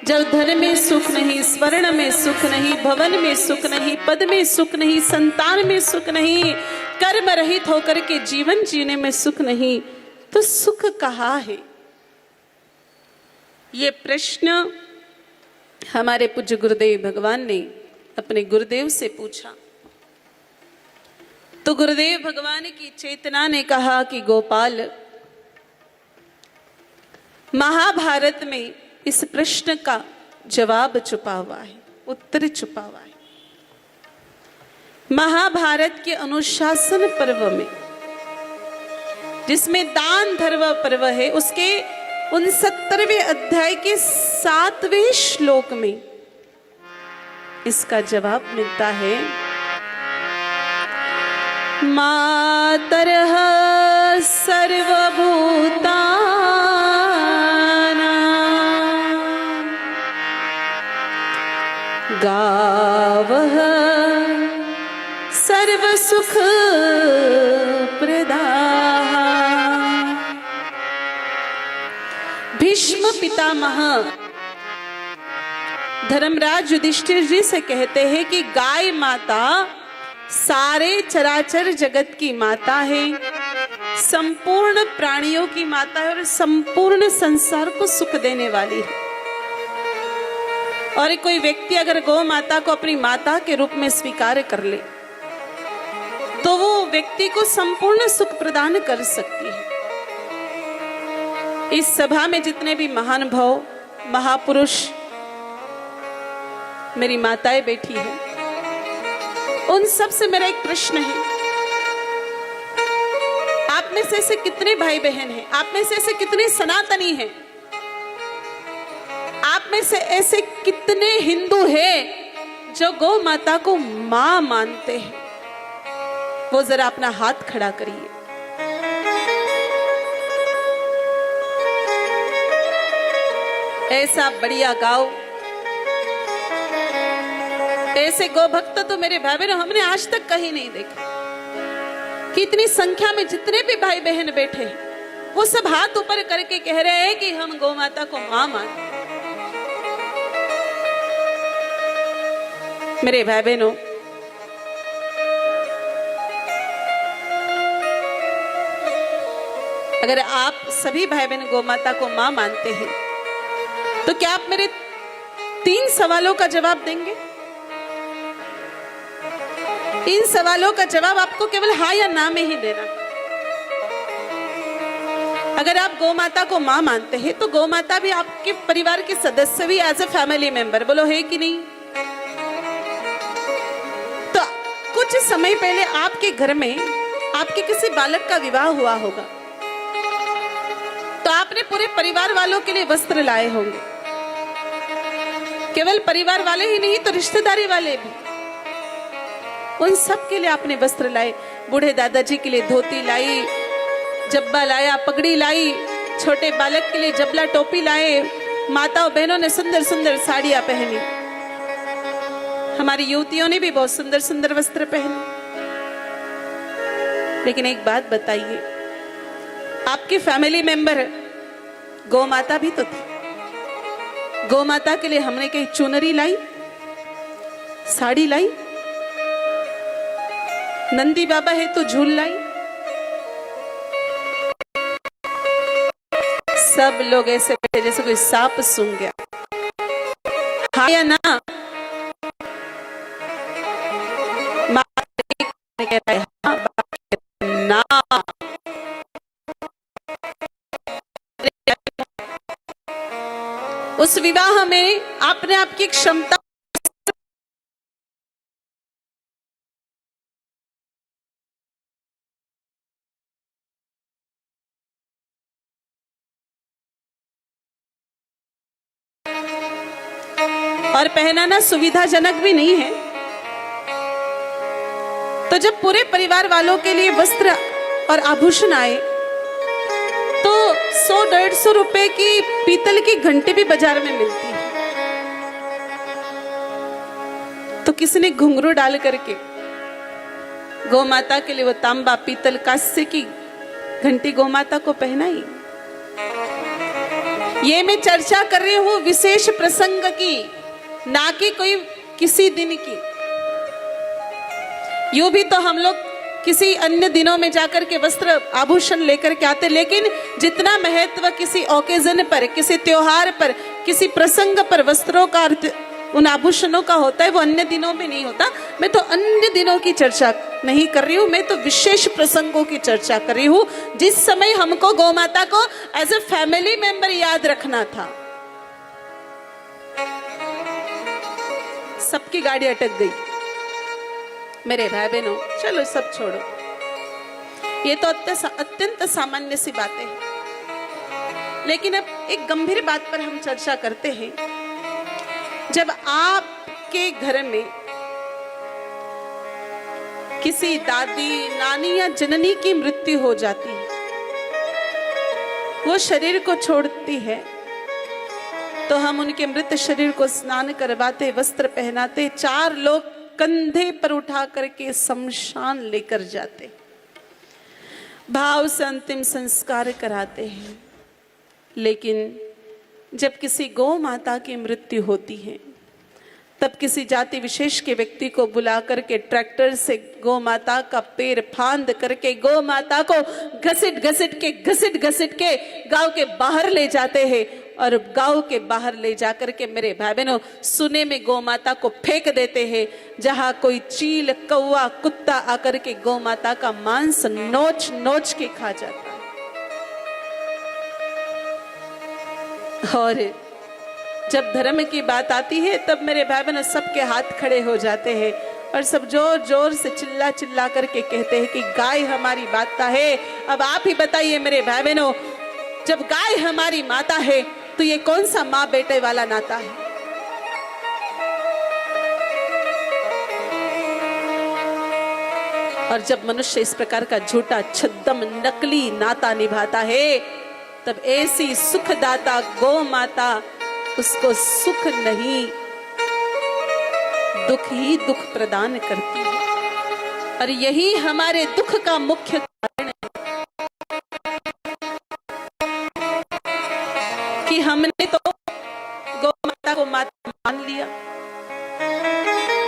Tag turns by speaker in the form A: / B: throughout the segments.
A: जब धन में सुख नहीं, स्वर्ण में सुख नहीं, भवन में सुख नहीं, पद में सुख नहीं, संतान में सुख नहीं, कर्म रहित होकर के जीवन जीने में सुख नहीं, तो सुख कहाँ है? ये प्रश्न हमारे पूज्य गुरुदेव भगवान ने अपने गुरुदेव से पूछा। तो गुरुदेव भगवान की चेतना ने कहा कि गोपाल, महाभारत में इस प्रश्न का जवाब छुपा हुआ है, उत्तर छुपा हुआ है। महाभारत के अनुशासन पर्व में, जिसमें दान धर्म पर्व है, उसके 69वें अध्याय के 7वें श्लोक में इसका जवाब मिलता है। मातरः सर्वभूतानां गावः सर्वसुख प्रदाः। भीष्म पितामह धर्मराज युधिष्ठिर जी से कहते हैं कि गाय माता सारे चराचर जगत की माता है, संपूर्ण प्राणियों की माता है और संपूर्ण संसार को सुख देने वाली है। और कोई व्यक्ति अगर गौ माता को अपनी माता के रूप में स्वीकार कर ले तो वो व्यक्ति को संपूर्ण सुख प्रदान कर सकती है। इस सभा में जितने भी महानुभाव, महापुरुष, मेरी माताएं बैठी हैं, उन सब से मेरा एक प्रश्न है। आप में से ऐसे कितने भाई बहन हैं? आप में से ऐसे कितने सनातनी हैं? आप में से ऐसे कितने हिंदू हैं जो गौ माता को मां मानते हैं? वो जरा अपना हाथ खड़ा करिए। ऐसा बढ़िया गाओ, ऐसे गौ भक्त तो मेरे भाई बहन हमने आज तक कहीं नहीं देखे। कि इतनी संख्या में जितने भी भाई बहन बैठे हैं वो सब हाथ ऊपर करके कह रहे हैं कि हम गौ माता को मां मानते हैं। मेरे भाई बहनों, अगर आप सभी भाई बहन गौ माता को मां मानते हैं तो क्या आप मेरे 3 सवालों का जवाब देंगे? इन सवालों का जवाब आपको केवल हाँ या ना में ही देना। अगर आप गौ माता को मां मानते हैं तो गौ माता भी आपके परिवार के सदस्य भी, एज ए फैमिली मेंबर, बोलो है कि नहीं? तो कुछ समय पहले आपके घर में आपके किसी बालक का विवाह हुआ होगा, तो आपने पूरे परिवार वालों के लिए वस्त्र लाए होंगे। केवल परिवार वाले ही नहीं तो रिश्तेदारी वाले भी, उन सब के लिए आपने वस्त्र लाए। बूढ़े दादाजी के लिए धोती लाई, जब्बा लाया, पगड़ी लाई, छोटे बालक के लिए जबला टोपी लाए, माताओं बहनों ने सुंदर सुंदर साड़ियां पहनी, हमारी युवतियों ने भी बहुत सुंदर सुंदर वस्त्र पहने। लेकिन एक बात बताइए, आपके फैमिली मेंबर गौ माता भी तो थी। गौ माता के लिए हमने कहीं चुनरी लाई, साड़ी लाई, नंदी बाबा है तो झूल लाई। सब लोग ऐसे बैठे जैसे कोई सांप सूंघ गया। हाँ या ना? कहता है हाँ, ना। उस विवाह में आपने आपकी क्षमता और पहनाना सुविधाजनक भी नहीं है। तो जब पूरे परिवार वालों के लिए वस्त्र और आभूषण आए तो 100-150 रुपए की पीतल की घंटी भी बाजार में मिलती है। तो किसने घुंघरू डाल करके गौ माता के लिए वो तांबा, पीतल, कांस्य की घंटी गौ माता को पहनाई। ये मैं चर्चा कर रही हूं विशेष प्रसंग की, ना कि कोई किसी दिन की। यूं भी तो हम लोग किसी अन्य दिनों में जाकर के वस्त्र आभूषण लेकर के आते, लेकिन जितना महत्व किसी ओकेजन पर, किसी त्योहार पर, किसी प्रसंग पर वस्त्रों का अर्थ उन आभूषणों का होता है, वो अन्य दिनों में नहीं होता। मैं तो अन्य दिनों की चर्चा नहीं कर रही हूं, मैं तो विशेष प्रसंगों की चर्चा कर रही हूं, जिस समय हमको गौ माता को एज ए फैमिली मेंबर याद रखना था। सबकी गाड़ी अटक गई मेरे भाई बहनों, चलो सब छोड़ो, ये तो अत्यंत सामान्य सी बातें हैं। लेकिन अब एक गंभीर बात पर हम चर्चा करते हैं। जब आपके घर में किसी दादी, नानी या जननी की मृत्यु हो जाती है, वो शरीर को छोड़ती है, तो हम उनके मृत शरीर को स्नान करवाते, वस्त्र पहनाते, 4 लोग कंधे पर उठा करके शमशान लेकर जाते, भाव से अंतिम संस्कार कराते हैं। लेकिन जब किसी गौ माता की मृत्यु होती है, तब किसी जाति विशेष के व्यक्ति को बुला करके ट्रैक्टर से गौ माता का पैर फांद करके गौ माता को घसीट घसीट के गांव के बाहर ले जाते हैं, और गांव के बाहर ले जाकर के मेरे भाई बहनों सुने में गौ माता को फेंक देते हैं, जहां कोई चील, कौवा, कुत्ता आकर के गौ माता का मांस नोच नोच के खा जाता है। और जब धर्म की बात आती है, तब मेरे भाई बहनों सबके हाथ खड़े हो जाते हैं और सब जोर जोर से चिल्ला चिल्ला करके कहते हैं कि गाय हमारी माता है। अब आप ही बताइए मेरे भाई बहनों, जब गाय हमारी माता है तो ये कौन सा माँ बेटे वाला नाता है? और जब मनुष्य इस प्रकार का झूठा, छद्म, नकली नाता निभाता है, तब ऐसी सुखदाता गौ माता उसको सुख नहीं, दुख ही दुख प्रदान करती है। और यही हमारे दुख का मुख्य कारण है कि हमने तो गौ माता को माता मान लिया,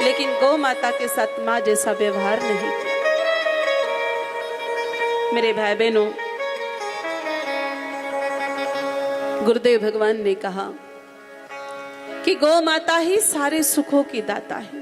A: लेकिन गौ माता के साथ मां जैसा व्यवहार नहीं किया। मेरे भाई बहनों, गुरुदेव भगवान ने कहा कि गौ माता ही सारे सुखों की दाता है।